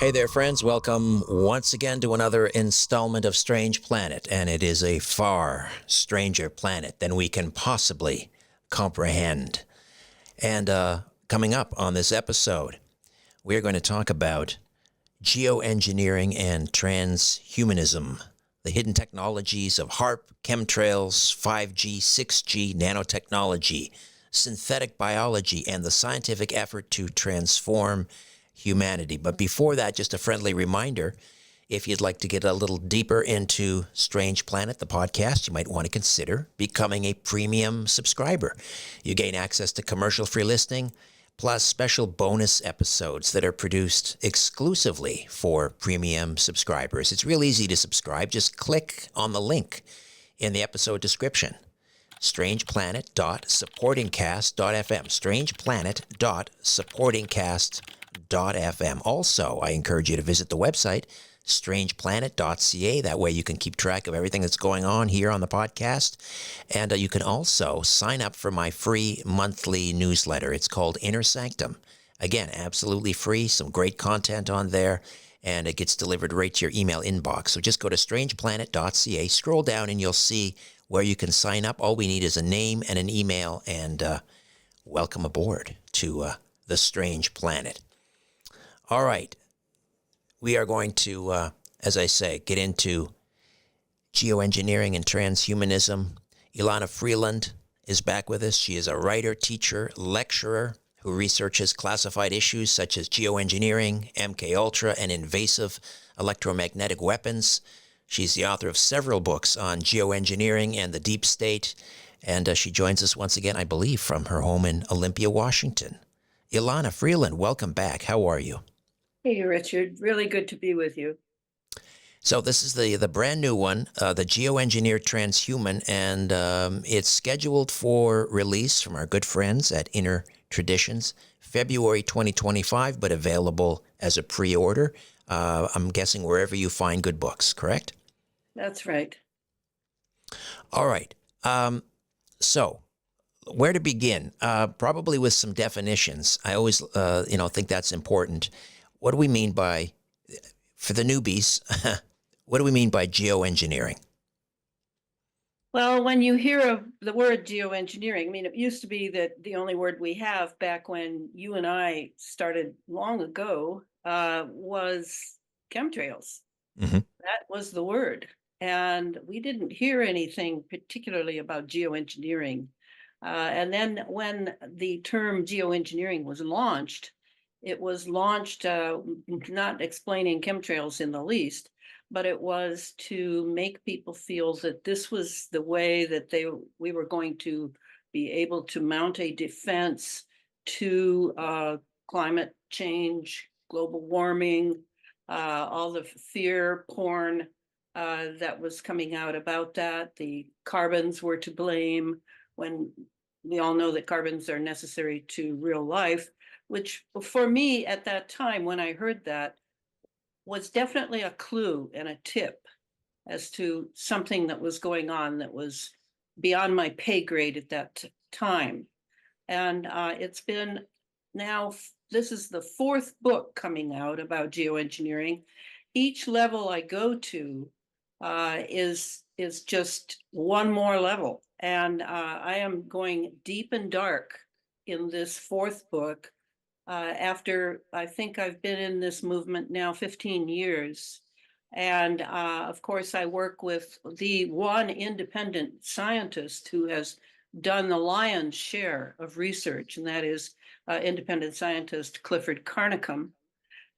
Hey there, friends. Welcome once again to another installment of Strange Planet, and it is a far stranger planet than we can possibly comprehend. And coming up on this episode, we're going to talk about geoengineering and transhumanism, the hidden technologies of HARP, chemtrails, 5G, 6G, nanotechnology, synthetic biology, and the scientific effort to transform humanity. But before that, just a friendly reminder, if you'd like to get a little deeper into Strange Planet, the podcast, you might want to consider becoming a premium subscriber. You gain access to commercial-free listening, plus special bonus episodes that are produced exclusively for premium subscribers. It's real easy to subscribe. Just click on the link in the episode description. strangeplanet.supportingcast.fm. strangeplanet.supportingcast.fm. Also, I encourage you to visit the website, strangeplanet.ca. That way you can keep track of everything that's going on here on the podcast. And you can also sign up for my free monthly newsletter. It's called Inner Sanctum. Again, absolutely free, some great content on there, and it gets delivered right to your email inbox. So just go to strangeplanet.ca, scroll down, and you'll see where you can sign up. All we need is a name and an email, and welcome aboard to the Strange Planet. All right. We are going to, as I say, get into geoengineering and transhumanism. Elana Freeland is back with us. She is a writer, teacher, lecturer who researches classified issues such as geoengineering, MKUltra, and invasive electromagnetic weapons. She's the author of several books on geoengineering and the deep state, and she joins us once again, I believe, from her home in Olympia, Washington. Elana Freeland, welcome back. How are you? Hey, Richard. Really good to be with you. So this is the brand new one, the Geoengineered Transhuman, and it's scheduled for release from our good friends at Inner Traditions, February 2025, but available as a pre-order. I'm guessing wherever you find good books, correct? That's right. All right. So where to begin? Probably with some definitions. I always, think that's important. What do we mean by, for the newbies, what do we mean by geoengineering? Well, when you hear of the word geoengineering, I mean, it used to be that the only word we have back when you and I started long ago was chemtrails. Mm-hmm. That was the word. And we didn't hear anything particularly about geoengineering. And then when the term geoengineering was launched, it was launched not explaining chemtrails in the least, but it was to make people feel that this was the way that we were going to be able to mount a defense to climate change, global warming, all the fear porn that was coming out about that. The carbons were to blame, when we all know that carbons are necessary to real life, which for me at that time, when I heard that, was definitely a clue and a tip as to something that was going on that was beyond my pay grade at that time. And it's been now, this is the fourth book coming out about geoengineering. Each level I go to is just one more level. And I am going deep and dark in this fourth book after I think I've been in this movement now 15 years. And of course, I work with the one independent scientist who has done the lion's share of research, and that is independent scientist Clifford Carnicom.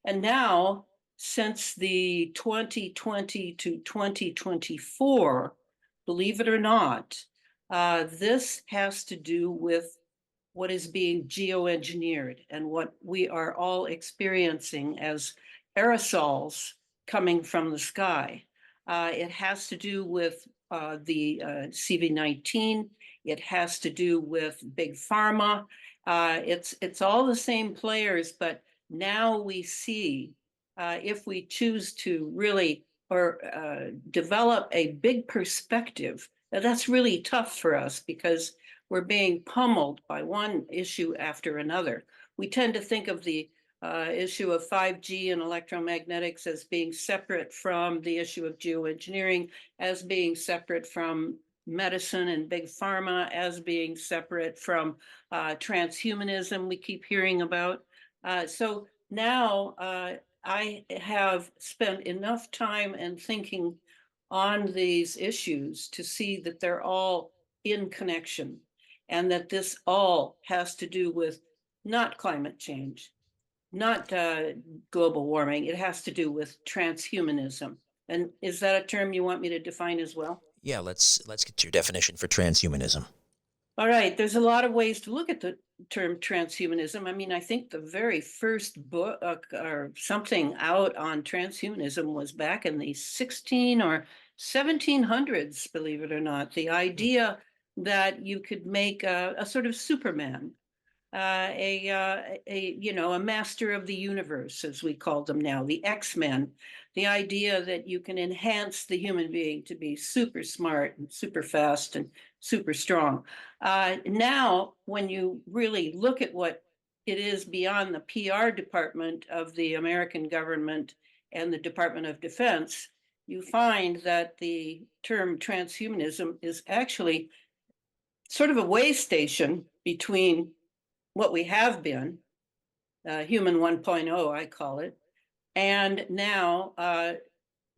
And now, since the 2020 to 2024, believe it or not, this has to do with what is being geoengineered and what we are all experiencing as aerosols coming from the sky. It has to do with the CV-19. It has to do with big pharma. It's all the same players, but now we see if we choose to really develop a big perspective, that's really tough for us because we're being pummeled by one issue after another. We tend to think of the issue of 5G and electromagnetics as being separate from the issue of geoengineering, as being separate from medicine and big pharma, as being separate from transhumanism we keep hearing about. So now I have spent enough time and thinking on these issues to see that they're all in connection, and that this all has to do with not climate change, not global warming. It has to do with transhumanism. And is that a term you want me to define as well? Yeah, let's get your definition for transhumanism. All right, there's a lot of ways to look at the term transhumanism. I mean, I think the very first book or something out on transhumanism was back in the 16 or 1700s, believe it or not. The idea that you could make a sort of Superman, a master of the universe, as we call them now, the X-Men. The idea that you can enhance the human being to be super smart and super fast and super strong. Now, when you really look at what it is beyond the PR department of the American government and the Department of Defense, you find that the term transhumanism is actually sort of a way station between what we have been, human 1.0, I call it, and now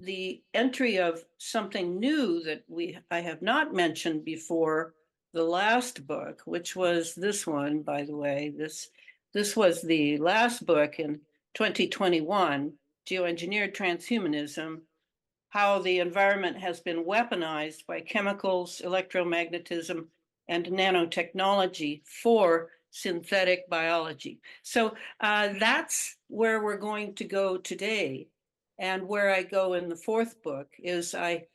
the entry of something new that I have not mentioned before, the last book, which was this one, by the way. This was the last book in 2021, Geoengineered Transhumanism, how the environment has been weaponized by chemicals, electromagnetism, and nanotechnology for synthetic biology. So that's where we're going to go today. And where I go in the fourth book is I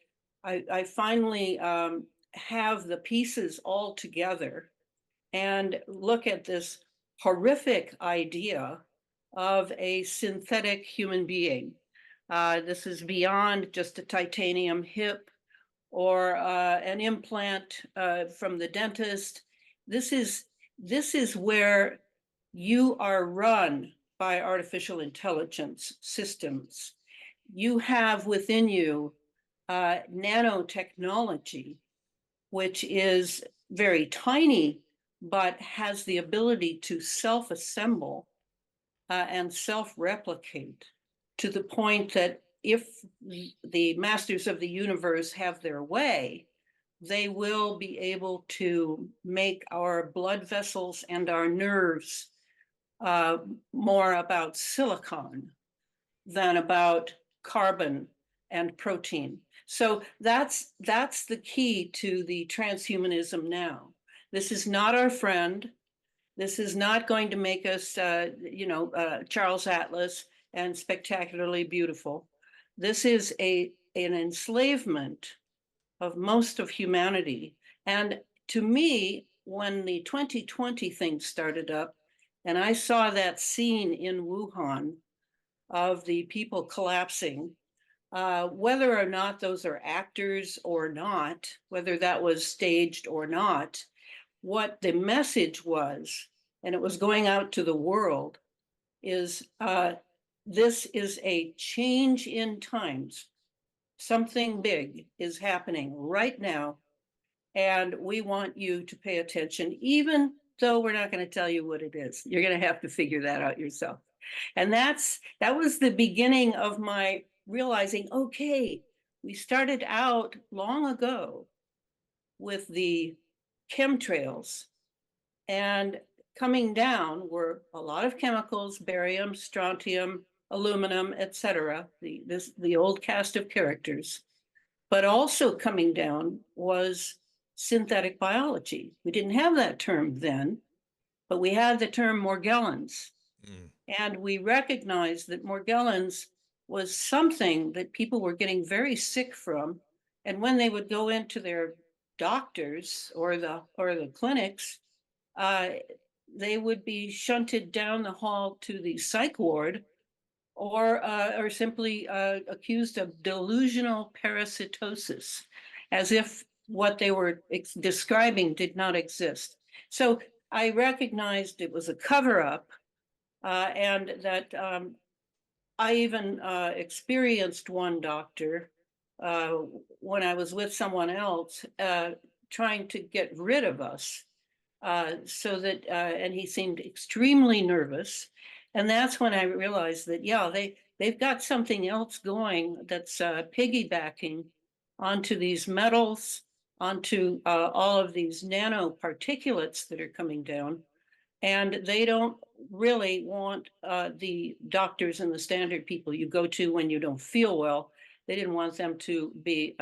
finally have the pieces all together and look at this horrific idea of a synthetic human being. This is beyond just a titanium hip or an implant from the dentist. This is where you are run by artificial intelligence systems. You have within you nanotechnology, which is very tiny, but has the ability to self-assemble and self-replicate to the point that if the masters of the universe have their way, they will be able to make our blood vessels and our nerves more about silicon than about carbon and protein. So that's the key to the transhumanism now. This is not our friend. This is not going to make us, Charles Atlas and spectacularly beautiful. This is an enslavement of most of humanity. And to me, when the 2020 thing started up, and I saw that scene in Wuhan of the people collapsing, whether or not those are actors or not, whether that was staged or not, what the message was, and it was going out to the world, is this is a change in times. Something big is happening right now, and we want you to pay attention, even though we're not going to tell you what it is. You're going to have to figure that out yourself. And that was the beginning of my realizing, okay, we started out long ago with the chemtrails, and coming down were a lot of chemicals, barium, strontium, aluminum, etc., the old cast of characters. But also coming down was synthetic biology. We didn't have that term then, but we had the term Morgellons. And we recognized that Morgellons was something that people were getting very sick from. And when they would go into their doctors or the clinics, they would be shunted down the hall to the psych ward, or simply accused of delusional parasitosis, as if what they were describing did not exist. So I recognized it was a cover-up, and that I even experienced one doctor uh, when I was with someone else trying to get rid of us so that, and he seemed extremely nervous. And that's when I realized that, yeah, they've got something else going that's piggybacking onto these metals, onto all of these nanoparticulates that are coming down. And they don't really want the doctors and the standard people you go to when you don't feel well. They didn't want them to be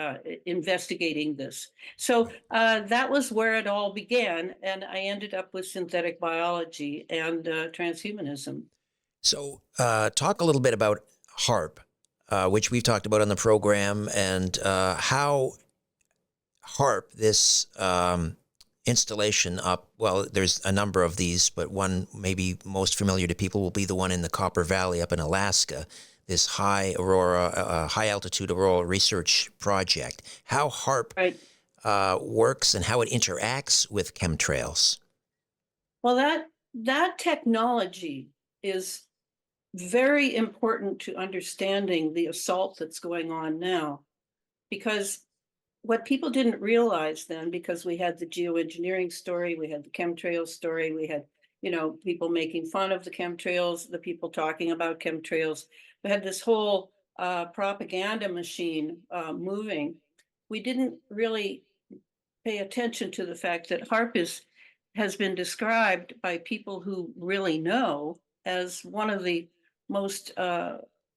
investigating this. So that was where it all began. And I ended up with synthetic biology and transhumanism. So, talk a little bit about HARP, which we've talked about on the program, and how HARP, this installation up, well, there's a number of these, but one maybe most familiar to people will be the one in the Copper Valley up in Alaska, this high altitude aurora research project. How HARP Right. works and how it interacts with chemtrails. Well, that technology is very important to understanding the assault that's going on now, because what people didn't realize then, because we had the geoengineering story, we had the chemtrails story, we had, people making fun of the chemtrails, the people talking about chemtrails. We had this whole propaganda machine moving. We didn't really pay attention to the fact that has been described by people who really know as one of the most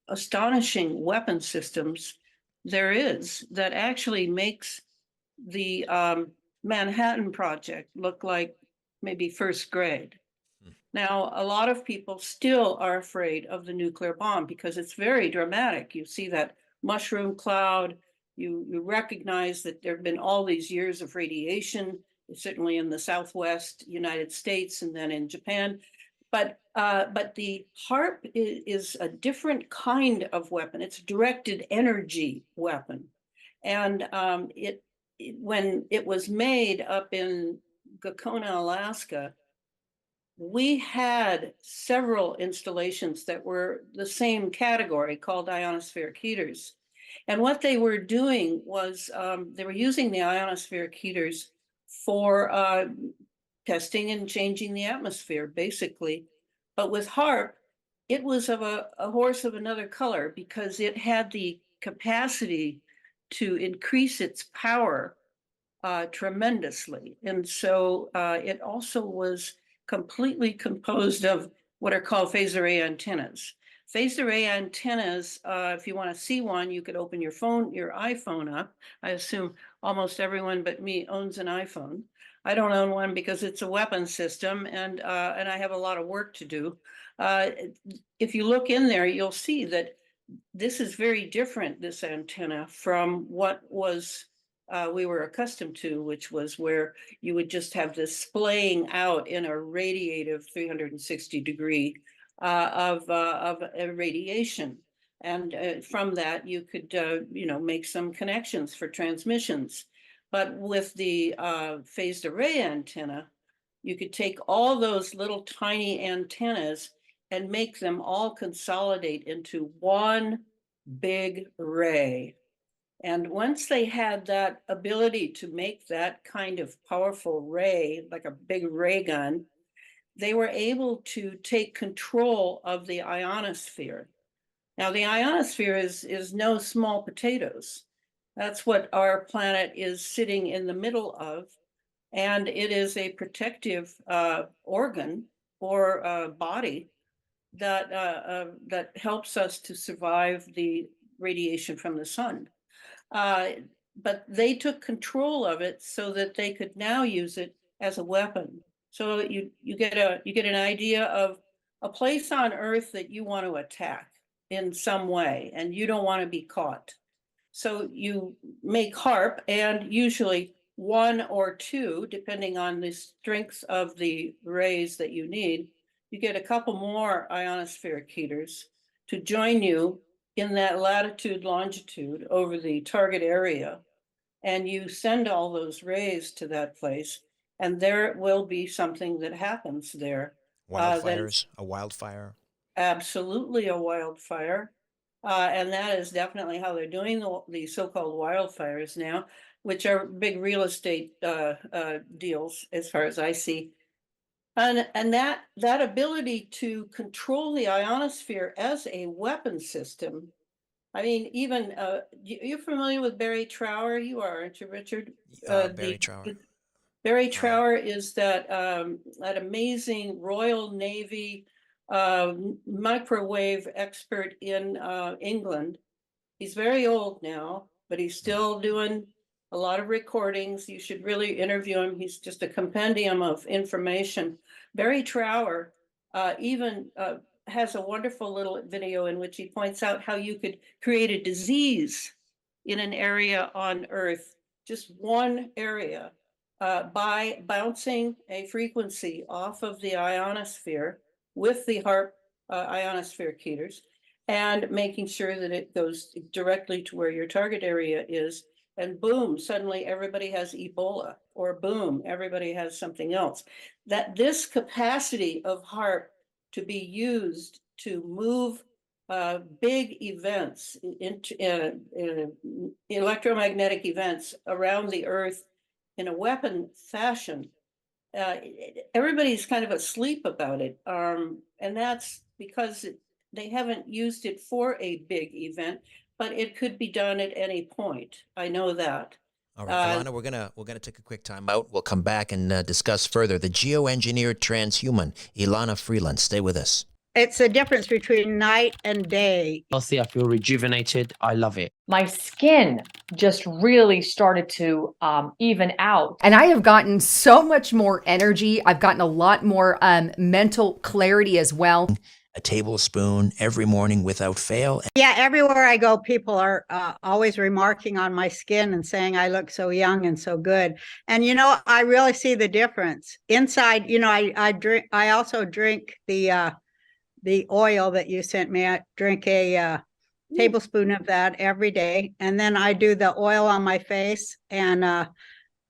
astonishing weapon systems there is, that actually makes the Manhattan Project look like maybe first grade. Now, a lot of people still are afraid of the nuclear bomb because it's very dramatic. You see that mushroom cloud, you recognize that there have been all these years of radiation, certainly in the Southwest United States and then in Japan. But the HARP is a different kind of weapon. It's a directed energy weapon. And when it was made up in Gakona, Alaska, we had several installations that were the same category called ionospheric heaters. And what they were doing was they were using the ionospheric heaters for testing and changing the atmosphere, basically. But with HARP, it was of a horse of another color because it had the capacity to increase its power tremendously. And so it also was completely composed of what are called phased array antennas. Phased array antennas, if you want to see one, you could open your iPhone up. I assume almost everyone but me owns an iPhone. I don't own one because it's a weapon system, and I have a lot of work to do. If you look in there, you'll see that this is very different, this antenna, from what was we were accustomed to, which was where you would just have this splaying out in a radiative 360-degree of radiation. And from that, you could, make some connections for transmissions. But with the phased array antenna, you could take all those little tiny antennas and make them all consolidate into one big ray. And once they had that ability to make that kind of powerful ray, like a big ray gun, they were able to take control of the ionosphere. Now, the ionosphere is no small potatoes. That's what our planet is sitting in the middle of. And it is a protective organ or body that helps us to survive the radiation from the sun. But they took control of it so that they could now use it as a weapon. So you get an idea of a place on Earth that you want to attack in some way, and you don't want to be caught. So you make HARP, and usually one or two, depending on the strength of the rays that you need, you get a couple more ionospheric heaters to join you in that latitude, longitude over the target area. And you send all those rays to that place, and there will be something that happens there. that is A wildfire. absolutely a wildfire. And that is definitely how they're doing the so-called wildfires now, which are big real estate deals, as far as I see. And that ability to control the ionosphere as a weapon system. I mean, even you're familiar with Barry Trower? You are, aren't you, Richard? Barry Trower. Barry Trower is that amazing Royal Navy microwave expert in England. He's very old now, but he's still doing a lot of recordings. You should really interview him. He's just a compendium of information. Barry Trower even has a wonderful little video in which he points out how you could create a disease in an area on Earth, just one area, by bouncing a frequency off of the ionosphere with the HAARP ionosphere keyers, and making sure that it goes directly to where your target area is. And boom, suddenly everybody has Ebola, or boom, everybody has something else. That this capacity of HAARP to be used to move big events into electromagnetic events around the Earth in a weapon fashion, everybody's kind of asleep about it. And that's because they haven't used it for a big event, but it could be done at any point. I know that. All right, Elana, we're gonna take a quick time out. We'll come back and discuss further the geoengineered transhuman, Elana Freeland. Stay with us. It's the difference between night and day. Healthy, I feel rejuvenated. I love it. My skin just really started to even out. And I have gotten so much more energy. I've gotten a lot more mental clarity as well. A tablespoon every morning without fail. Yeah, everywhere I go, people are always remarking on my skin and saying I look so young and so good. And I really see the difference inside. I also drink the oil that you sent me. I drink a tablespoon of that every day, and then I do the oil on my face, and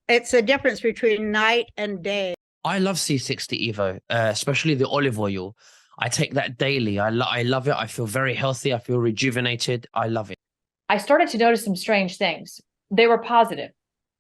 it's the difference between night and day. I love C60 Evo, especially the olive oil. I take that daily. I love it. I feel very healthy. I feel rejuvenated. I love it. I started to notice some strange things. They were positive.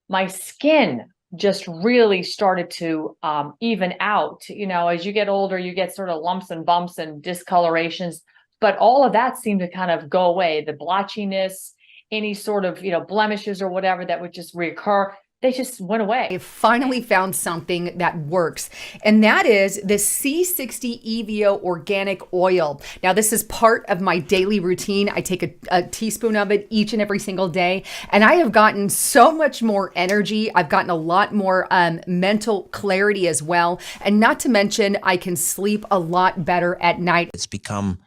My skin just really started to even out. As you get older, you get sort of lumps and bumps and discolorations, but all of that seemed to kind of go away. The blotchiness, any sort of, blemishes or whatever that would just reoccur, they just went away. I finally found something that works, and that is the C60 EVO organic oil. Now, this is part of my daily routine. I take a teaspoon of it each and every single day, and I have gotten so much more energy. I've gotten a lot more mental clarity as well, and not to mention, I can sleep a lot better at night. It's become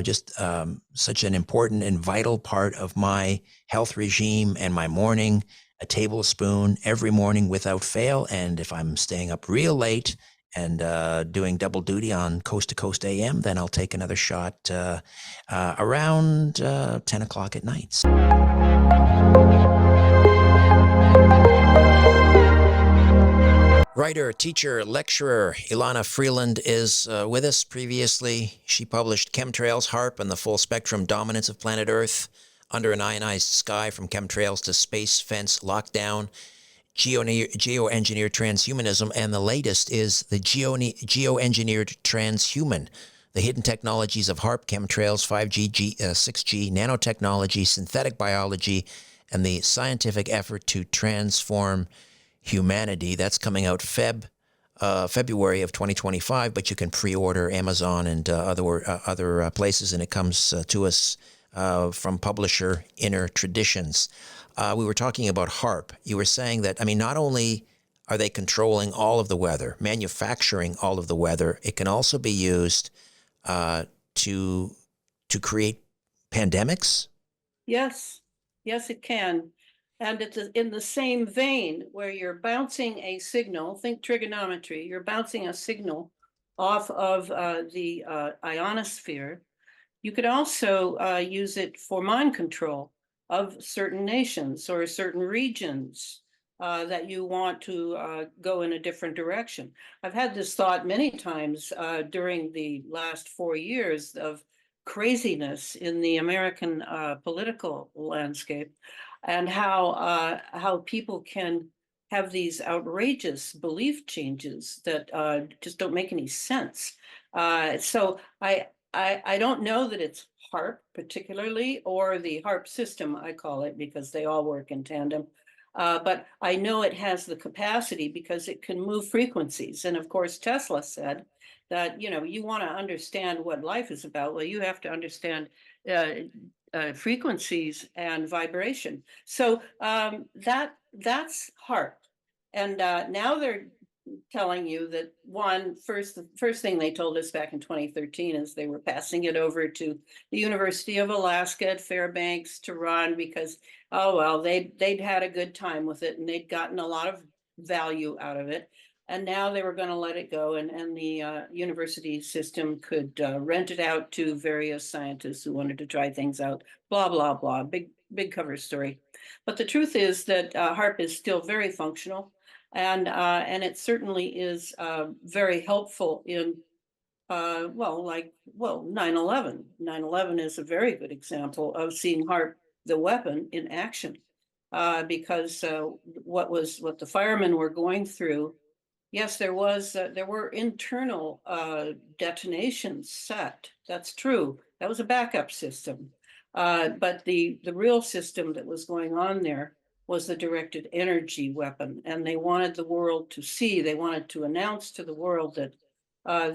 just such an important and vital part of my health regime and my morning. A tablespoon every morning without fail. And if I'm staying up real late and doing double duty on Coast to Coast AM, then I'll take another shot around 10 o'clock at night. Writer, teacher, lecturer Elana Freeland is with us. Previously, she published Chemtrails, HAARP, and the Full Spectrum Dominance of Planet Earth, Under an Ionized Sky, From Chemtrails to Space Fence Lockdown, Geoengineered Transhumanism, and the latest is the Geoengineered Transhuman, the hidden technologies of HAARP, chemtrails, 5G, 6G, nanotechnology, synthetic biology, and the scientific effort to transform humanity. That's coming out February of 2025, but you can pre-order Amazon and other places, and it comes to us from publisher Inner Traditions. We were talking about HAARP. You were saying that, not only are they controlling all of the weather, manufacturing all of the weather, it can also be used to create pandemics? Yes, it can. And it's in the same vein where you're bouncing a signal, think trigonometry, you're bouncing a signal off of the ionosphere. You could also use it for mind control of certain nations or certain regions. that you want to go in a different direction. I've had this thought many times during the last 4 years of craziness in the American political landscape, and how people can have these outrageous belief changes that just don't make any sense. So I don't know that it's HARP particularly, or the HARP system, I call it, because they all work in tandem. But I know it has the capacity because it can move frequencies. And of course, Tesla said that, you want to understand what life is about. Well, you have to understand frequencies and vibration. So that's HARP. And now they're telling you that the first thing they told us back in 2013 is they were passing it over to the University of Alaska at Fairbanks to run because, oh well, they'd had a good time with it and they'd gotten a lot of value out of it. And now they were going to let it go, and the university system could rent it out to various scientists who wanted to try things out. Blah blah blah. Big cover story. But the truth is that HARP is still very functional. And it certainly is very helpful in 9/11. 9/11 is a very good example of seeing HARP, the weapon, in action, because what the firemen were going through. Yes, there were internal detonations set. That's true. That was a backup system, but the real system that was going on there was the directed energy weapon. And they wanted the world to see, they wanted to announce to the world that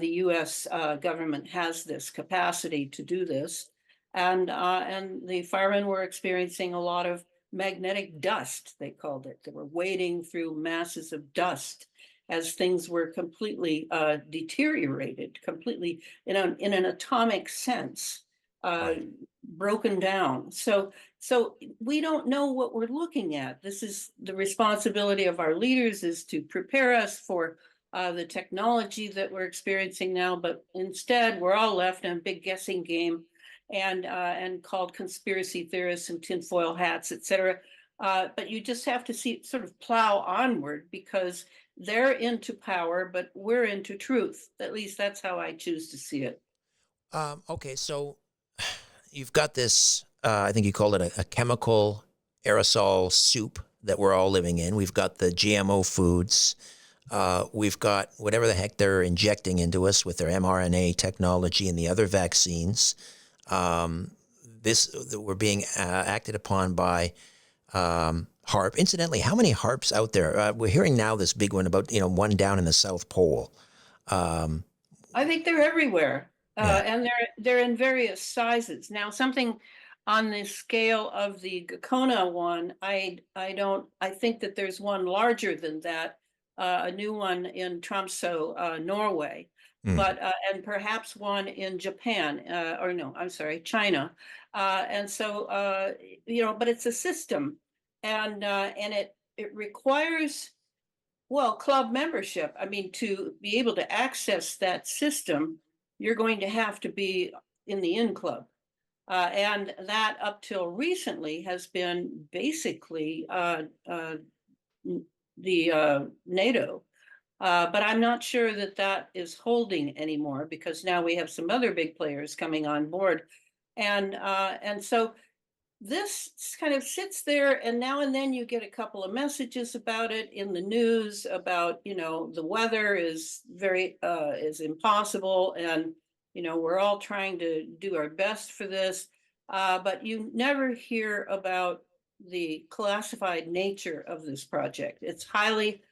the US government has this capacity to do this. And the firemen were experiencing a lot of magnetic dust, they called it. They were wading through masses of dust as things were completely deteriorated, completely in an atomic sense. Right. Broken down. So we don't know what we're looking at. This is the responsibility of our leaders, is to prepare us for the technology that we're experiencing now. But instead, we're all left in a big guessing game, and called conspiracy theorists and tinfoil hats, etc. But you just have to sort of plow onward, because they're into power, but we're into truth. At least that's how I choose to see it. Okay, so you've got this, I think you called it a chemical aerosol soup that we're all living in. We've got the GMO foods. We've got whatever the heck they're injecting into us with their mRNA technology and the other vaccines. We're being acted upon by HARP. Incidentally, how many HARPs out there? We're hearing now this big one about, one down in the South Pole. I think they're everywhere, Yeah. and they're in various sizes. Now, something on the scale of the Gakona one, I think that there's one larger than that, a new one in Tromsø, Norway, but and perhaps one in Japan, or no, I'm sorry, China, and so but it's a system, and it requires, well, club membership. I mean, to be able to access that system, you're going to have to be in the in club. And that up till recently has been basically the NATO. But I'm not sure that is holding anymore, because now we have some other big players coming on board. And so this kind of sits there, and now and then you get a couple of messages about it in the news about, the weather is is impossible, and we're all trying to do our best for this, but you never hear about the classified nature of this project. It's highly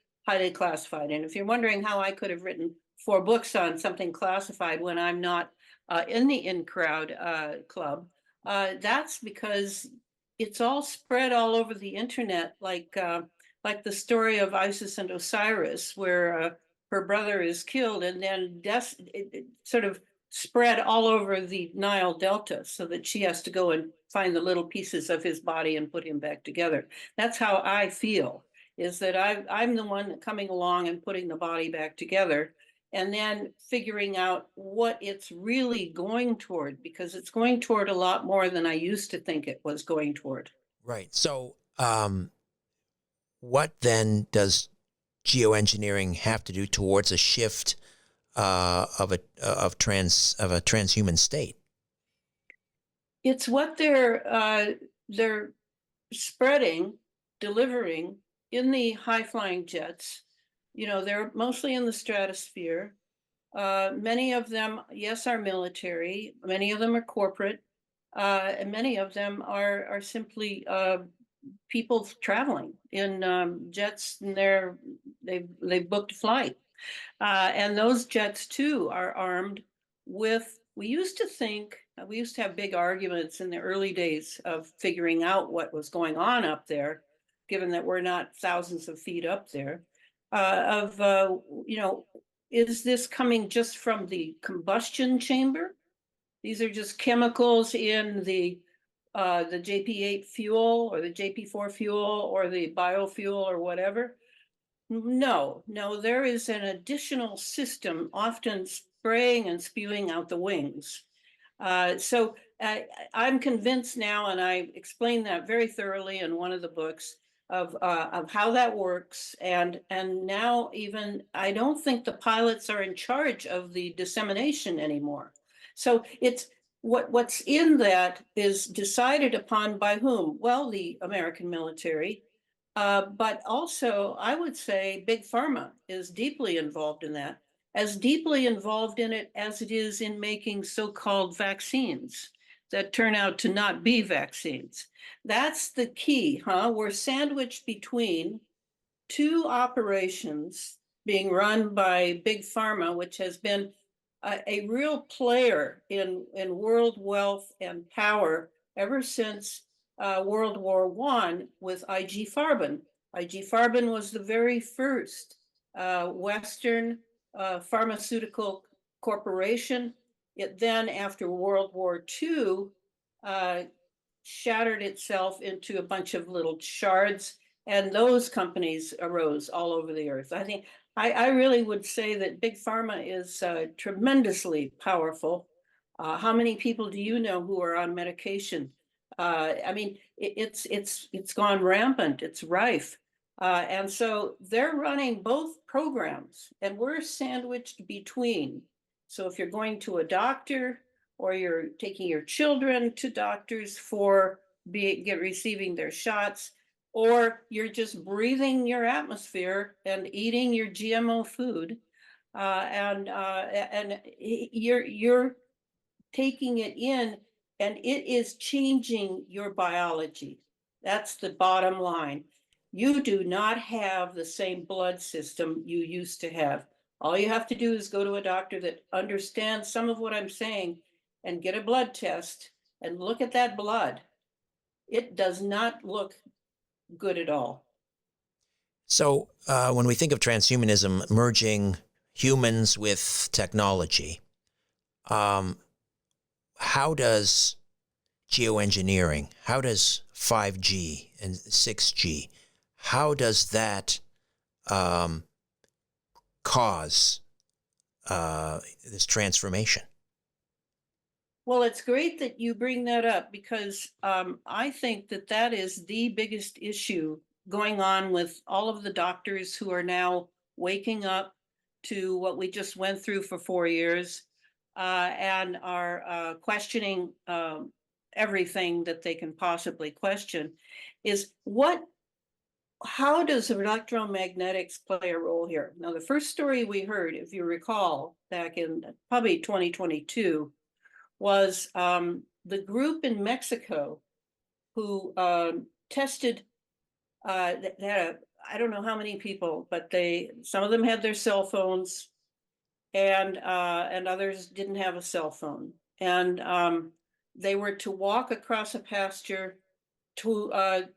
classified, and if you're wondering how I could have written 4 books on something classified when I'm not in the in crowd club, that's because it's all spread all over the internet, like the story of Isis and Osiris, where her brother is killed, and then it sort of spread all over the Nile Delta, so that she has to go and find the little pieces of his body and put him back together. That's how I feel, is that I'm the one coming along and putting the body back together, and then figuring out what it's really going toward, because it's going toward a lot more than I used to think it was going toward. Right. So what then does geoengineering have to do towards a shift of a transhuman state? It's what they're spreading, delivering in the high flying jets. You know, they're mostly in the stratosphere. Many of them, yes, are military. Many of them are corporate, and many of them are simply people traveling in jets, and they've booked a flight. And those jets too are armed with. We used to have big arguments in the early days of figuring out what was going on up there, given that we're not thousands of feet up there. You know, is this coming just from the combustion chamber? These are just chemicals in the JP8 fuel or the JP4 fuel or the biofuel or whatever. No, there is an additional system, often spraying and spewing out the wings. So I'm convinced now, and I explained that very thoroughly in one of the books of how that works. And now even I don't think the pilots are in charge of the dissemination anymore. So it's what's in that is decided upon by whom? Well, the American military. But also, I would say Big Pharma is deeply involved in that, as deeply involved in it as it is in making so-called vaccines that turn out to not be vaccines. That's the key, huh? We're sandwiched between two operations being run by Big Pharma, which has been a real player in world wealth and power ever since World War I with IG Farben. IG Farben was the very first Western pharmaceutical corporation. It then, after World War II, shattered itself into a bunch of little shards, and those companies arose all over the earth. I think I really would say that Big Pharma is tremendously powerful. How many people do you know who are on medication? I mean, it's gone rampant. It's rife. And so they're running both programs, and we're sandwiched between. So if you're going to a doctor or you're taking your children to doctors for receiving their shots, or you're just breathing your atmosphere and eating your GMO food, and you're taking it in, and it is changing your biology. That's the bottom line. You do not have the same blood system you used to have. All you have to do is go to a doctor that understands some of what I'm saying and get a blood test and look at that blood. It does not look good at all. So when we think of transhumanism merging humans with technology, how does geoengineering, how does 5G and 6G, how does that cause this transformation? Well, it's great that you bring that up, because I think that is the biggest issue going on with all of the doctors who are now waking up to what we just went through for 4 years, and are questioning everything that they can possibly question, is how does electromagnetics play a role here? Now, the first story we heard, if you recall, back in probably 2022, was the group in Mexico who tested, they had I don't know how many people, but some of them had their cell phones, and others didn't have a cell phone. And they were to walk across a pasture to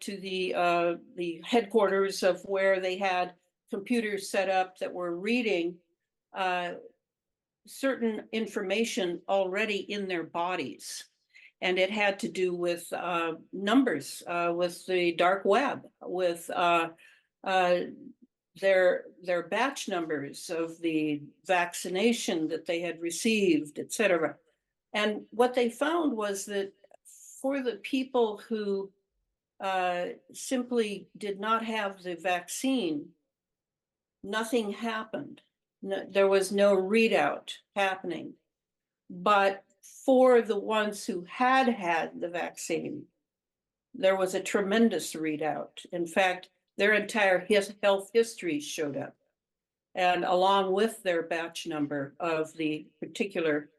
the headquarters of where they had computers set up that were reading certain information already in their bodies. And it had to do with numbers, with the dark web, with their batch numbers of the vaccination that they had received, etc. And what they found was that for the people who simply did not have the vaccine, nothing happened. There was no readout happening. But for the ones who had had the vaccine, there was a tremendous readout. In fact, their entire health history showed up, and along with their batch number of the particular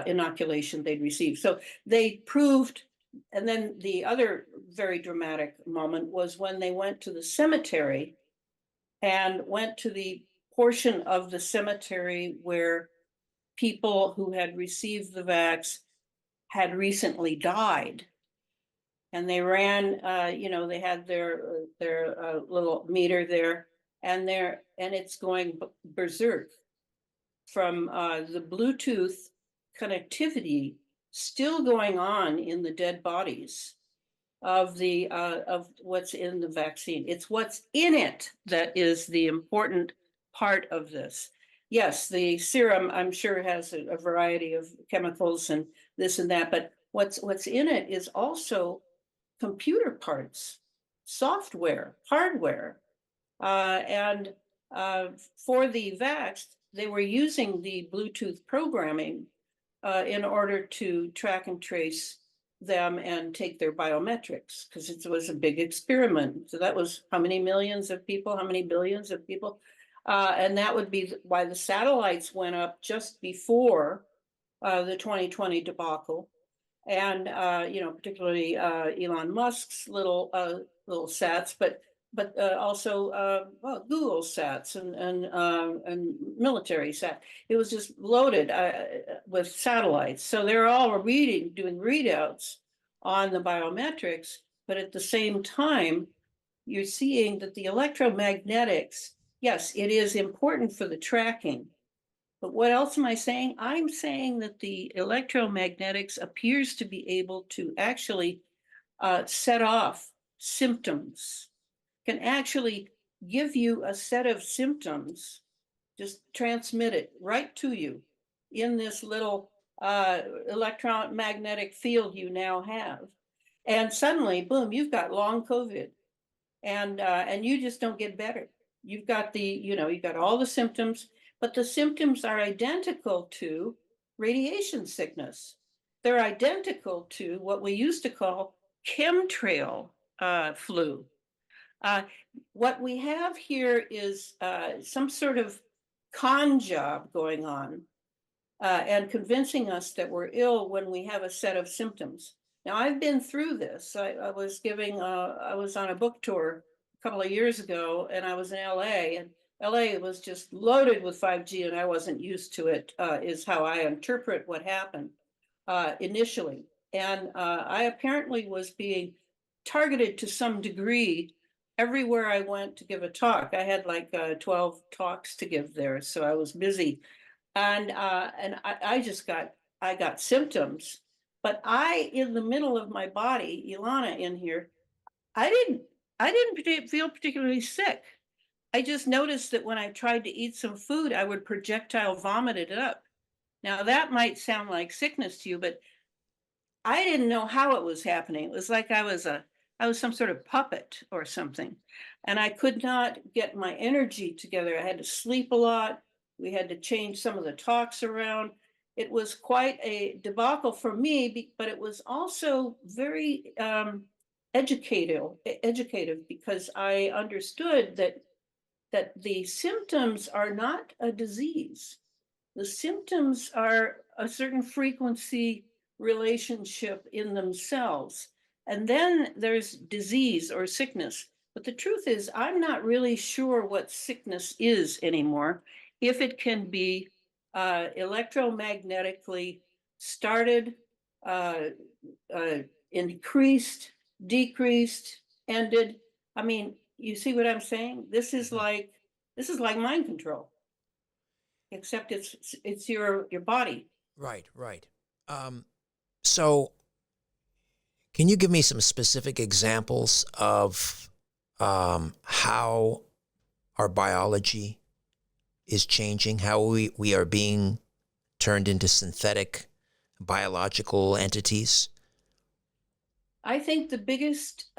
inoculation they'd received. So they proved, and then the other very dramatic moment was when they went to the cemetery and went to the portion of the cemetery where people who had received the vax had recently died. And they ran, they had their little meter there, and it's going berserk from the Bluetooth connectivity still going on in the dead bodies of what's in the vaccine. It's what's in it that is the important part of this. Yes, the serum, I'm sure, has a variety of chemicals and this and that, but what's in it is also computer parts, software, hardware. And for the vax, they were using the Bluetooth programming in order to track and trace them and take their biometrics, because it was a big experiment. So that was how many millions of people, how many billions of people? And that would be why the satellites went up just before the 2020 debacle. And particularly Elon Musk's little sats, but also Google sats and military sat. It was just loaded with satellites. So they're all doing readouts on the biometrics, but at the same time, you're seeing that the electromagnetics, yes, it is important for the tracking. But what else am I saying? I'm saying that the electromagnetics appears to be able to actually set off symptoms, can actually give you a set of symptoms, just transmit it right to you in this little electromagnetic field you now have. And suddenly, boom, you've got long COVID, and you just don't get better. You've got you've got all the symptoms, but the symptoms are identical to radiation sickness. They're identical to what we used to call chemtrail flu. What we have here is some sort of con job going on and convincing us that we're ill when we have a set of symptoms. Now, I've been through this. I was on a book tour a couple of years ago, and I was in LA, and LA was just loaded with 5G, and I wasn't used to it, is how I interpret what happened initially. And I apparently was being targeted to some degree everywhere I went to give a talk. I had like 12 talks to give there, so I was busy. And I got symptoms, but in the middle of my body, Elana in here, I didn't feel particularly sick. I just noticed that when I tried to eat some food, I would projectile vomit it up. Now that might sound like sickness to you, but I didn't know how it was happening. It was like I was some sort of puppet or something. And I could not get my energy together. I had to sleep a lot. We had to change some of the talks around. It was quite a debacle for me, but it was also very educative because I understood that the symptoms are not a disease. The symptoms are a certain frequency relationship in themselves. And then there's disease or sickness. But the truth is, I'm not really sure what sickness is anymore, if it can be electromagnetically started, increased, decreased, ended. I mean, you see what I'm saying? This is like mind control, except it's your body. Right. So can you give me some specific examples of how our biology is changing, how we are being turned into synthetic biological entities? I think the biggest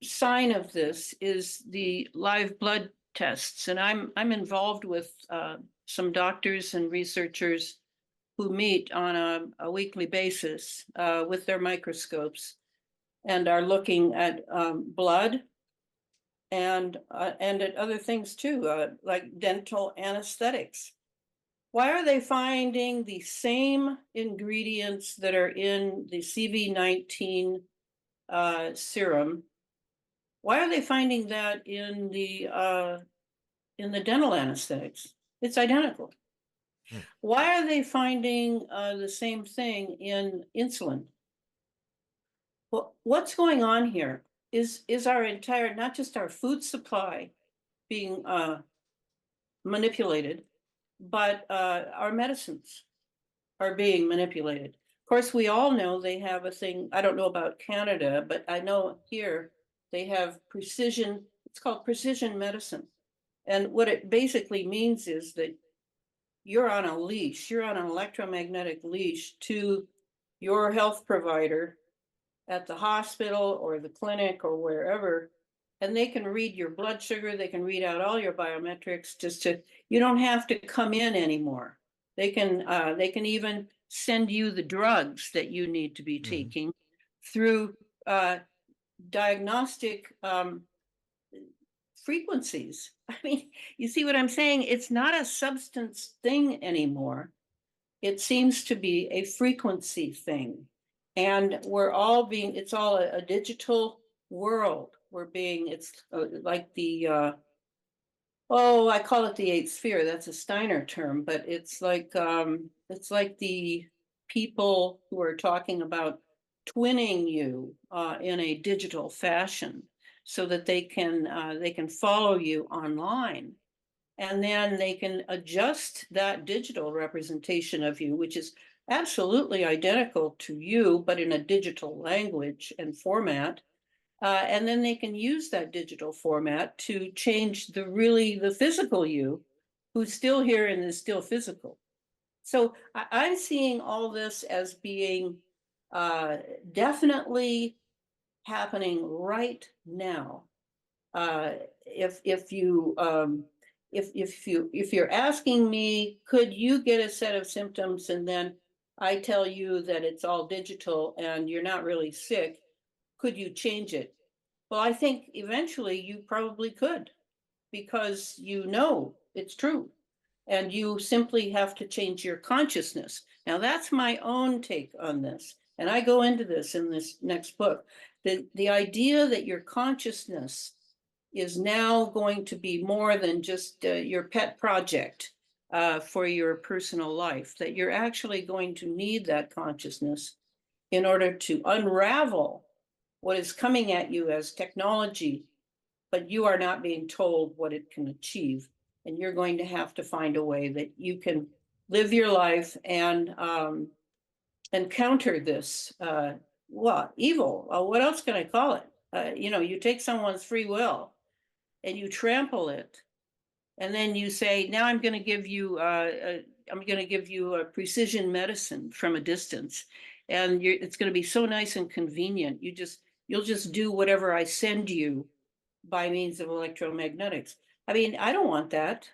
sign of this is the live blood tests, and I'm involved with some doctors and researchers who meet on a weekly basis with their microscopes and are looking at blood and at other things too, like dental anesthetics. Why are they finding the same ingredients that are in the CV-19 serum? Why are they finding that in the dental anesthetics? It's identical. Why are they finding the same thing in insulin? Well, what's going on here is our entire, not just our food supply being manipulated, but our medicines are being manipulated. Of course, we all know they have a thing, I don't know about Canada, but I know here they have precision, it's called precision medicine. And what it basically means is that you're on a leash, you're on an electromagnetic leash to your health provider at the hospital or the clinic or wherever, and they can read your blood sugar, they can read out all your biometrics you don't have to come in anymore. They can even send you the drugs that you need to be taking through diagnostic frequencies. I mean, you see what I'm saying? It's not a substance thing anymore. It seems to be a frequency thing. And it's all a digital world. It's like the, I call it the eighth sphere. That's a Steiner term, but it's like the people who are talking about twinning you in a digital fashion so that they can follow you online. And then they can adjust that digital representation of you, which is absolutely identical to you, but in a digital language and format. And then they can use that digital format to change the physical you, who's still here and is still physical. So I'm seeing all this as being definitely happening right now. If you're asking me, could you get a set of symptoms and then I tell you that it's all digital and you're not really sick, could you change it? Well, I think eventually you probably could, because you know it's true. And you simply have to change your consciousness. Now, that's my own take on this. And I go into this in this next book. The idea that your consciousness is now going to be more than just your pet project for your personal life, that you're actually going to need that consciousness in order to unravel what is coming at you as technology, but you are not being told what it can achieve. And you're going to have to find a way that you can live your life and counter this, evil. What else can I call it? You take someone's free will and you trample it, and then you say, now I'm going to give you a precision medicine from a distance, and it's going to be so nice and convenient. You'll just do whatever I send you by means of electromagnetics. I mean, I don't want that.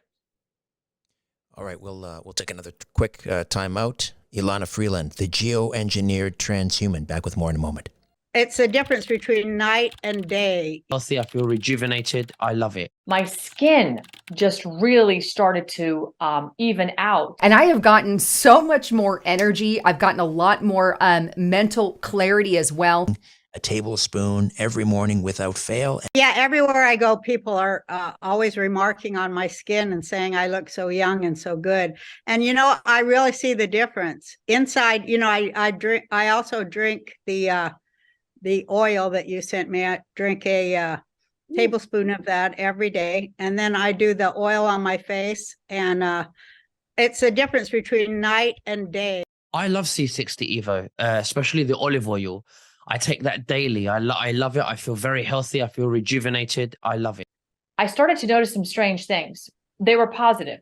All right, we'll take another quick time out. Elana Freeland, the geoengineered transhuman. Back with more in a moment. It's the difference between night and day. Healthy, I feel rejuvenated. I love it. My skin just really started to even out. And I have gotten so much more energy. I've gotten a lot more mental clarity as well. A tablespoon every morning without fail. Yeah, everywhere I go, people are always remarking on my skin and saying I look so young and so good. And I really see the difference inside. I also drink the oil that you sent me. I drink a tablespoon of that every day, and then I do the oil on my face, and it's the difference between night and day. I love C60 Evo, especially the olive oil. I take that daily. I love it. I feel very healthy. I feel rejuvenated. I love it. I started to notice some strange things. They were positive.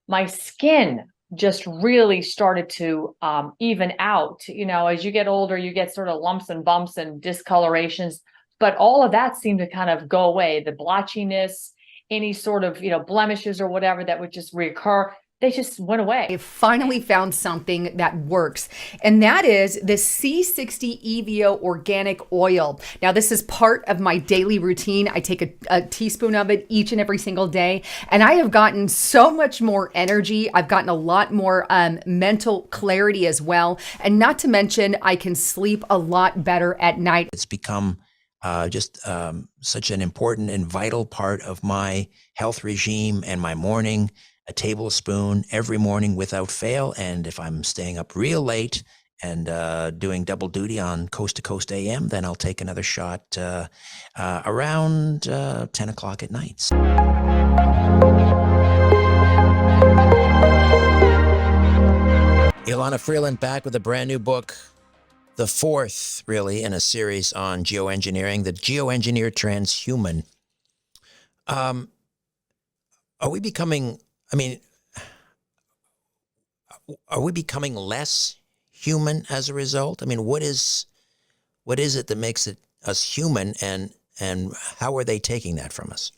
My skin just really started to even out. As you get older, you get sort of lumps and bumps and discolorations, but all of that seemed to kind of go away. The blotchiness, any sort of, blemishes or whatever that would just reoccur, they just went away. I finally found something that works, and that is the C60 EVO organic oil. Now, this is part of my daily routine. I take a teaspoon of it each and every single day, and I have gotten so much more energy. I've gotten a lot more mental clarity as well, and not to mention, I can sleep a lot better at night. It's become just such an important and vital part of my health regime and my morning. A tablespoon every morning without fail. And if I'm staying up real late and doing double duty on Coast to Coast AM, then I'll take another shot around 10 o'clock at night. Elana Freeland back with a brand new book, the fourth really in a series on geoengineering, the geoengineered transhuman. Are we becoming less human as a result? I mean, what is it that makes us human, and how are they taking that from us?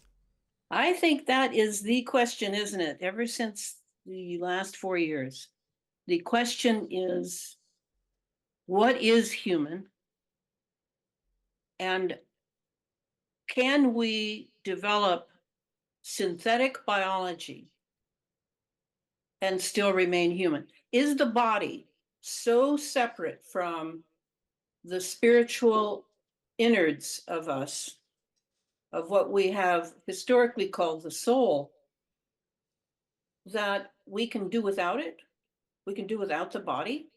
I think that is the question, isn't it? Ever since the last 4 years, the question is, what is human? And can we develop synthetic biology and still remain human? Is the body so separate from the spiritual innards of us, of what we have historically called the soul, that we can do without it? We can do without the body?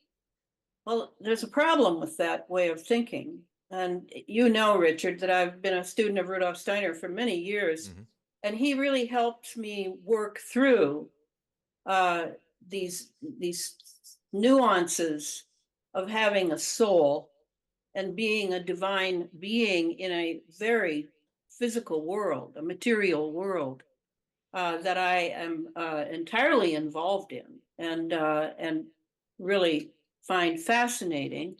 Well, there's a problem with that way of thinking. And Richard, that I've been a student of Rudolf Steiner for many years, and he really helped me work through these nuances of having a soul and being a divine being in a very physical world, a material world that I am entirely involved in and really find fascinating,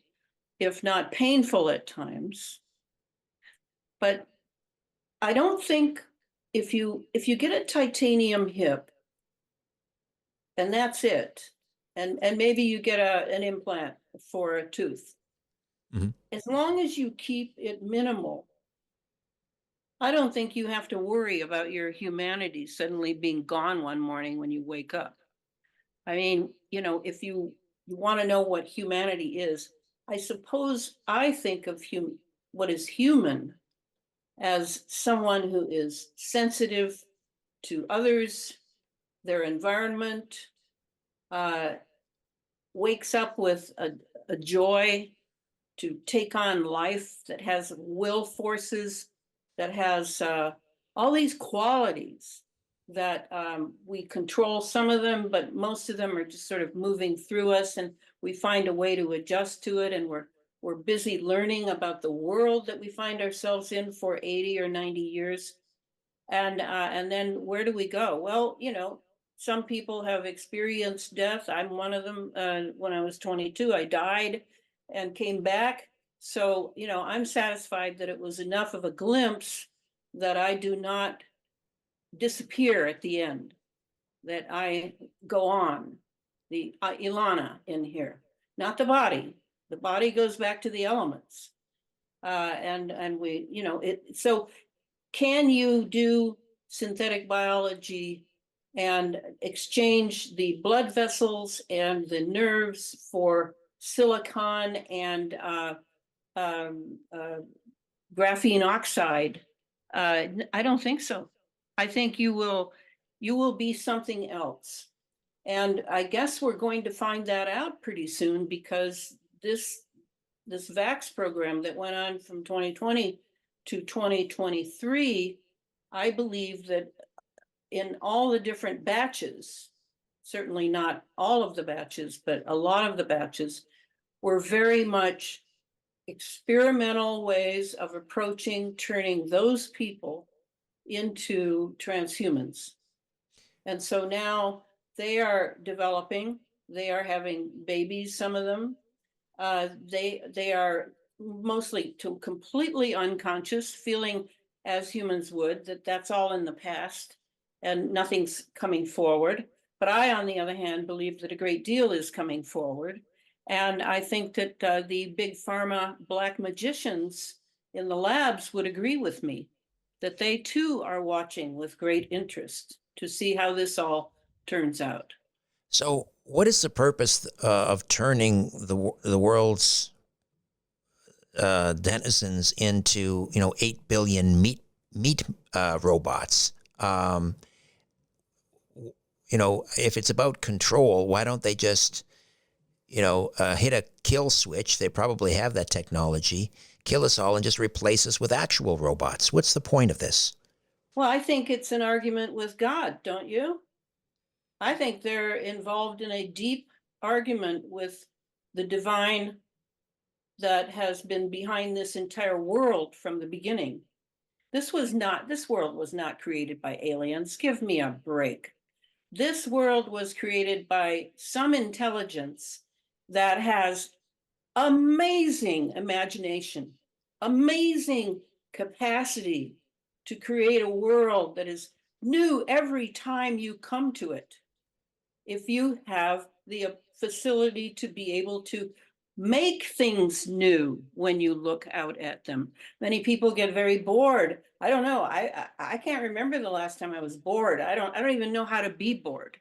if not painful at times. But I don't think if you get a titanium hip and that's it, and maybe you get an implant for a tooth, as long as you keep it minimal, I don't think you have to worry about your humanity suddenly being gone one morning when you wake up. I mean, if you want to know what humanity is, I suppose I think of what is human as someone who is sensitive to others, their environment, wakes up with a joy to take on life, that has will forces, that has all these qualities that we control some of them, but most of them are just sort of moving through us, and we find a way to adjust to it. And we're busy learning about the world that we find ourselves in for 80 or 90 years. And then where do we go? Well, some people have experienced death. I'm one of them. When I was 22, I died and came back. So, I'm satisfied that it was enough of a glimpse that I do not disappear at the end, that I go on. The Elana in here, not the body. The body goes back to the elements. And we, so can you do synthetic biology and exchange the blood vessels and the nerves for silicon and graphene oxide? I don't think so. I think you will be something else. And I guess we're going to find that out pretty soon, because this VAX program that went on from 2020 to 2023, I believe that in all the different batches, certainly not all of the batches, but a lot of the batches were very much experimental ways of approaching turning those people into transhumans. And so now They are developing. They are having babies, some of them. They are mostly completely unconscious, feeling as humans would, that that's all in the past and nothing's coming forward. But I, on the other hand, believe that a great deal is coming forward. And I think that the big pharma black magicians in the labs would agree with me that they too are watching with great interest to see how this all turns out. So, what is the purpose of turning the world's denizens into 8 billion meat robots? If it's about control, why don't they just hit a kill switch? They probably have that technology. Kill us all and just replace us with actual robots. What's the point of this? Well, I think it's an argument with God, don't you? I think they're involved in a deep argument with the divine that has been behind this entire world from the beginning. This world was not created by aliens. Give me a break. This world was created by some intelligence that has amazing imagination, amazing capacity to create a world that is new every time you come to it. If you have the facility to be able to make things new when you look out at them. Many people get very bored. I don't know. I can't remember the last time I was bored. I don't even know how to be bored.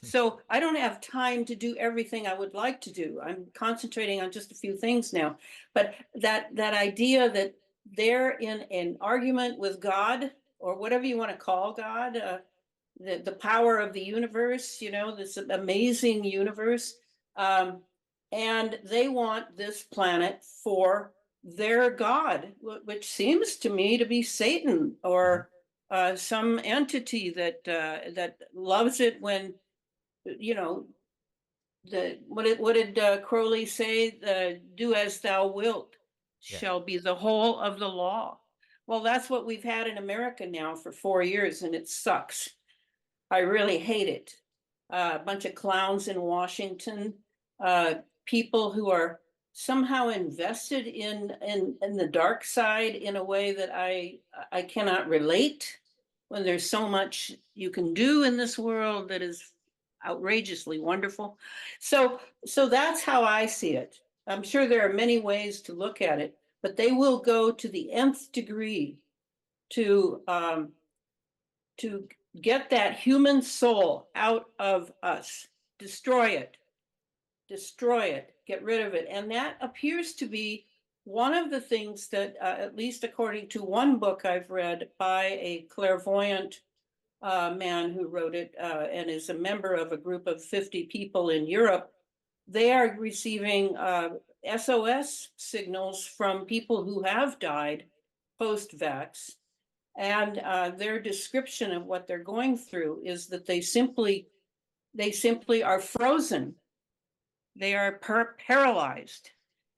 So I don't have time to do everything I would like to do. I'm concentrating on just a few things now. But that idea that they're in an argument with God, or whatever you want to call God, the power of the universe, this amazing universe. And they want this planet for their God, which seems to me to be Satan, or some entity that loves it when, what did Crowley say? Do as thou wilt shall be the whole of the law. Well, that's what we've had in America now for 4 years, and it sucks. I really hate it. A bunch of clowns in Washington, people who are somehow invested in the dark side in a way that I cannot relate, when there's so much you can do in this world that is outrageously wonderful. So that's how I see it. I'm sure there are many ways to look at it, but they will go to the nth degree to get that human soul out of us, destroy it, get rid of it. And that appears to be one of the things that, at least according to one book I've read by a clairvoyant man who wrote it, and is a member of a group of 50 people in Europe, they are receiving SOS signals from people who have died post-vax. And their description of what they're going through is that they simply are frozen. They are paralyzed,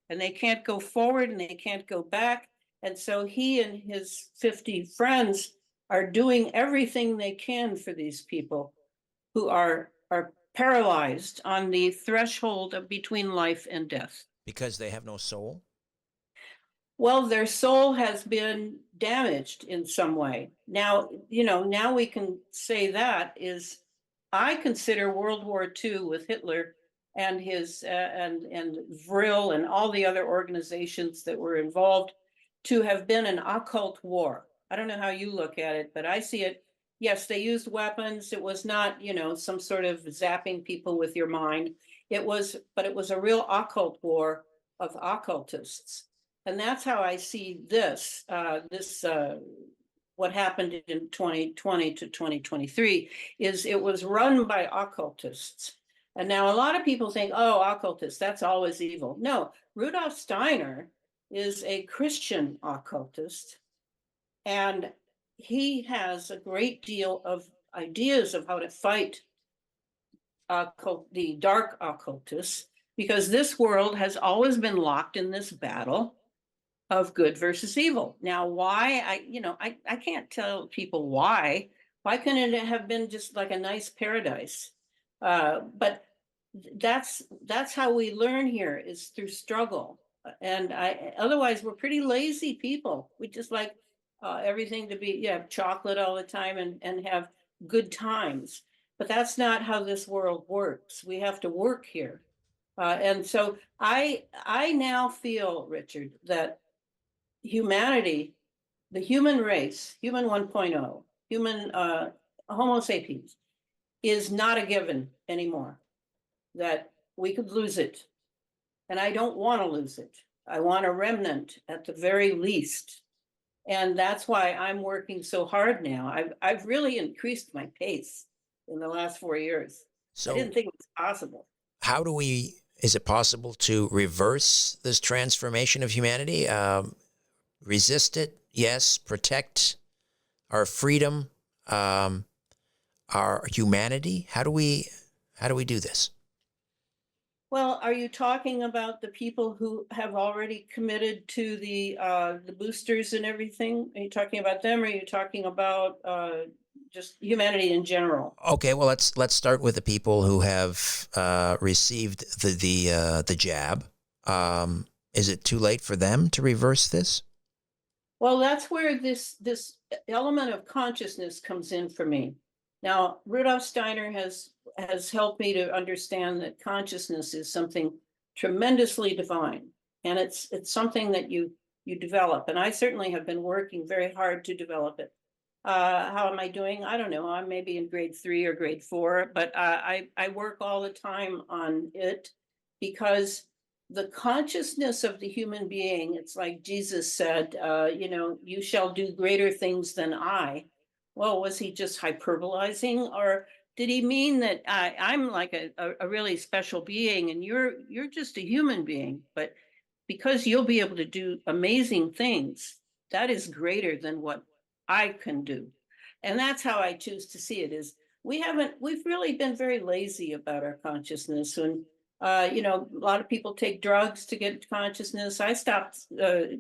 and they can't go forward and they can't go back. And so he and his 50 friends are doing everything they can for these people who are paralyzed on the threshold of between life and death. Because they have no soul? Well, their soul has been damaged in some way. Now, now we can say that is, I consider World War II with Hitler and his and Vril and all the other organizations that were involved to have been an occult war. I don't know how you look at it, but I see it. Yes, they used weapons. It was not, some sort of zapping people with your mind. But it was a real occult war of occultists. And that's how I see this, what happened in 2020 to 2023, is it was run by occultists. And now a lot of people think, oh, occultists, that's always evil. No, Rudolf Steiner is a Christian occultist, and he has a great deal of ideas of how to fight the dark occultists, because this world has always been locked in this battle of good versus evil. Now, why? I can't tell people why. Why couldn't it have been just like a nice paradise? But that's how we learn here, is through struggle. And otherwise we're pretty lazy people. We just like everything to be, chocolate all the time and have good times. But that's not how this world works. We have to work here. And so I now feel, Richard, that humanity, the human race, human 1.0, human Homo sapiens, is not a given anymore, that we could lose it. And I don't want to lose it. I want a remnant at the very least. And that's why I'm working so hard now. I've really increased my pace in the last 4 years. I So didn't think it was possible. how do we, is it possible to reverse this transformation of humanity? Resist it? Yes. Protect our freedom, our humanity? How do we do this? Well, are you talking about the people who have already committed to the boosters and everything? Are you talking about them, or are you talking about just humanity in general? Okay, well let's start with the people who have received the jab. Is it too late for them to reverse this? Well, that's where this element of consciousness comes in for me. Now, Rudolf Steiner has helped me to understand that consciousness is something tremendously divine, and it's something that you develop. And I certainly have been working very hard to develop it. How am I doing? I don't know. I'm maybe in grade 3 or grade 4, but I work all the time on it, because the consciousness of the human being, it's like Jesus said, you shall do greater things than I. Well, was he just hyperbolizing, or did he mean that I'm like a really special being and you're just a human being? But because you'll be able to do amazing things, that is greater than what I can do. And that's how I choose to see it, is we've really been very lazy about our consciousness. And a lot of people take drugs to get consciousness. I stopped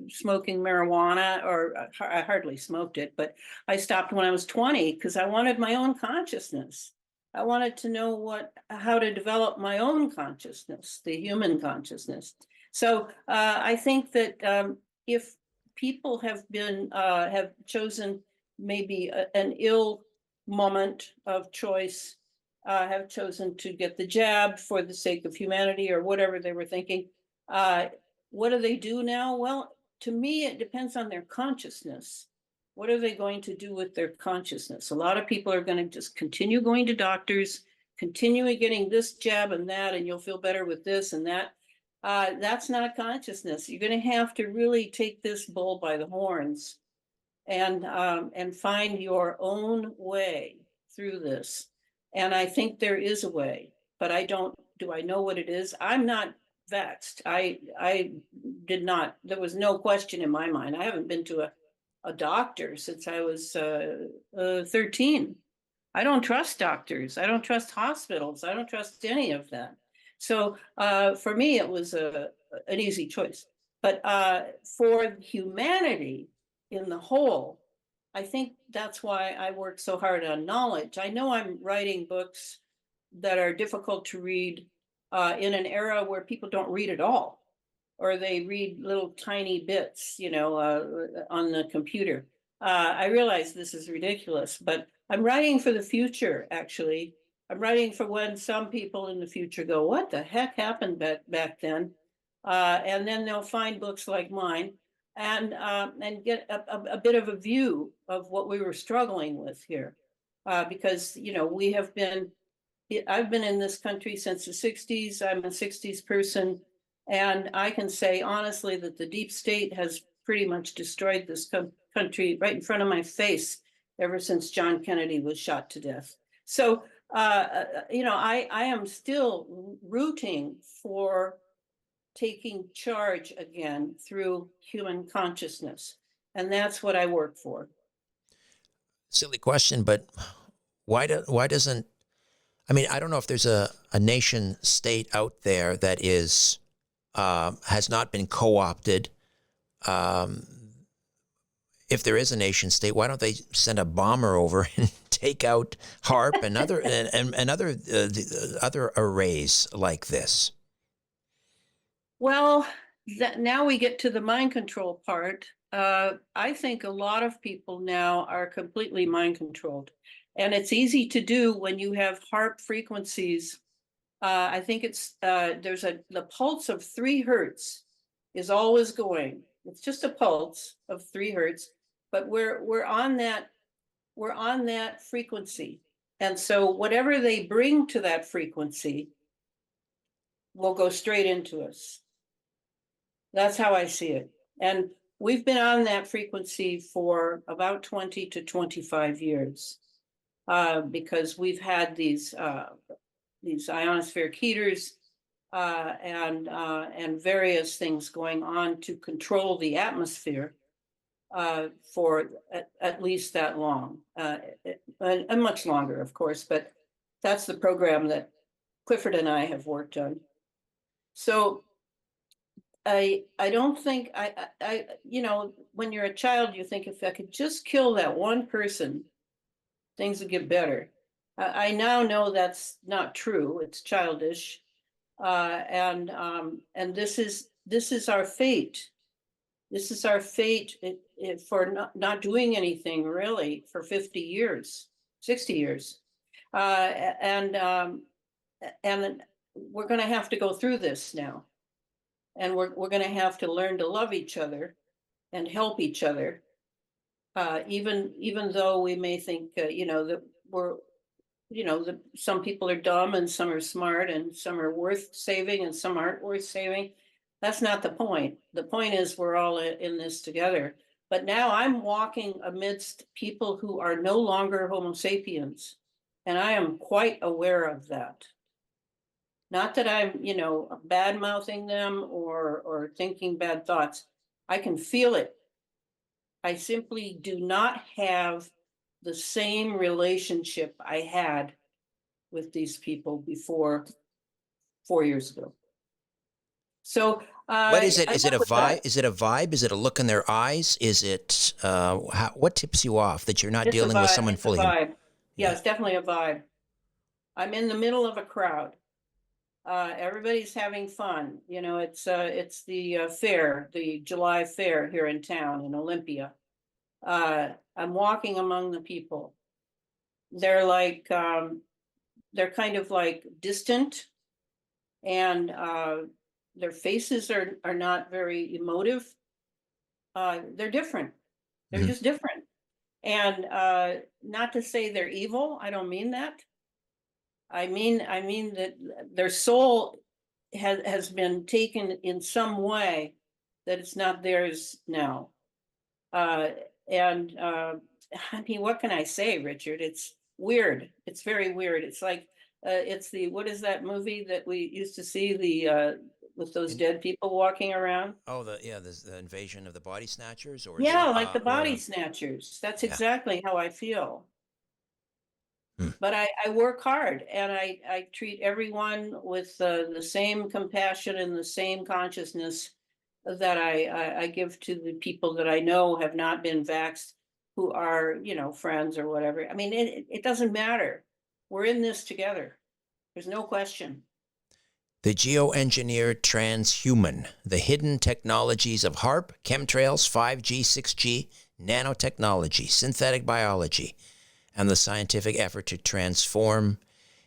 smoking marijuana, or I hardly smoked it, but I stopped when I was 20 because I wanted my own consciousness. I wanted to know how to develop my own consciousness, the human consciousness. So I think that if people have chosen maybe an ill moment of choice, have chosen to get the jab for the sake of humanity or whatever they were thinking. What do they do now? Well, to me, it depends on their consciousness. What are they going to do with their consciousness? A lot of people are going to just continue going to doctors, continue getting this jab and that, and you'll feel better with this and that. That's not consciousness. You're going to have to really take this bull by the horns and find your own way through this. And I think there is a way, but do I know what it is? I'm not vexed. I did not, there was no question in my mind. I haven't been to a doctor since I was 13. I don't trust doctors. I don't trust hospitals. I don't trust any of that. So for me, it was an easy choice. But for humanity in the whole, I think that's why I work so hard on knowledge. I know I'm writing books that are difficult to read in an era where people don't read at all, or they read little tiny bits, on the computer. I realize this is ridiculous, but I'm writing for the future, actually. I'm writing for when some people in the future go, what the heck happened back then? And then they'll find books like mine and get a bit of a view of what we were struggling with here. Because, I've been in this country since the 60s. I'm a 60s person. And I can say honestly that the deep state has pretty much destroyed this country right in front of my face ever since John Kennedy was shot to death. So, I am still rooting for taking charge again through human consciousness. And that's what I work for. Silly question, but why doesn't, I don't know if there's a nation state out there that is, has not been co-opted, if there is a nation state, why don't they send a bomber over and take out HAARP and other other arrays like this? Well, now we get to the mind control part. I think a lot of people now are completely mind controlled, and it's easy to do when you have HAARP frequencies. I think it's the pulse of 3 hertz is always going. It's just a pulse of 3 hertz, but we're on that frequency, and so whatever they bring to that frequency will go straight into us. That's how I see it. And we've been on that frequency for about 20 to 25 years, because we've had these ionospheric heaters and various things going on to control the atmosphere for at least that long, and much longer, of course. But that's the program that Clifford and I have worked on. So I don't think I when you're a child, you think, if I could just kill that one person, things would get better. I now know that's not true. It's childish, and this is our fate. This is our fate for not doing anything really for 50 years, 60 years, and we're going to have to go through this now. And we're going to have to learn to love each other and help each other, even though we may think, that we're, that some people are dumb and some are smart and some are worth saving and some aren't worth saving. That's not the point. The point is we're all in this together. But now I'm walking amidst people who are no longer Homo sapiens, and I am quite aware of that. Not that I'm, bad mouthing them or thinking bad thoughts. I can feel it. I simply do not have the same relationship I had with these people before 4 years ago. So what is it? Is it a vibe? That. Is it a vibe? Is it a look in their eyes? Is it what tips you off that you're not dealing with someone fully? It's a vibe. Yeah, it's definitely a vibe. I'm in the middle of a crowd. Everybody's having fun. It's the fair, the July fair here in town in Olympia. I'm walking among the people. They're like, they're kind of like distant, and their faces are not very emotive. They're different. They're just different. And not to say they're evil. I don't mean that. I mean that their soul has been taken in some way that it's not theirs now. I mean, what can I say, Richard? It's weird. It's very weird. It's like it's what is that movie that we used to see with those dead people walking around? Oh, the invasion of the body snatchers, or yeah, like the body snatchers. That's exactly how I feel. But I work hard, and I treat everyone with the same compassion and the same consciousness that I give to the people that I know have not been vaxxed, who are, friends or whatever. I mean, it doesn't matter. We're in this together. There's no question. The geoengineered transhuman, the hidden technologies of HAARP, chemtrails, 5G, 6G, nanotechnology, synthetic biology, and the scientific effort to transform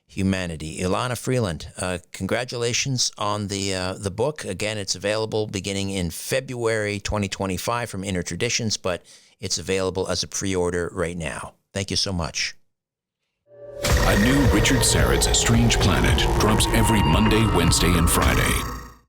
humanity. Elana Freeland, congratulations on the book. Again, it's available beginning in February 2025 from Inner Traditions, but it's available as a pre-order right now. Thank you so much. A new Richard Syrett's Strange Planet drops every Monday, Wednesday, and Friday.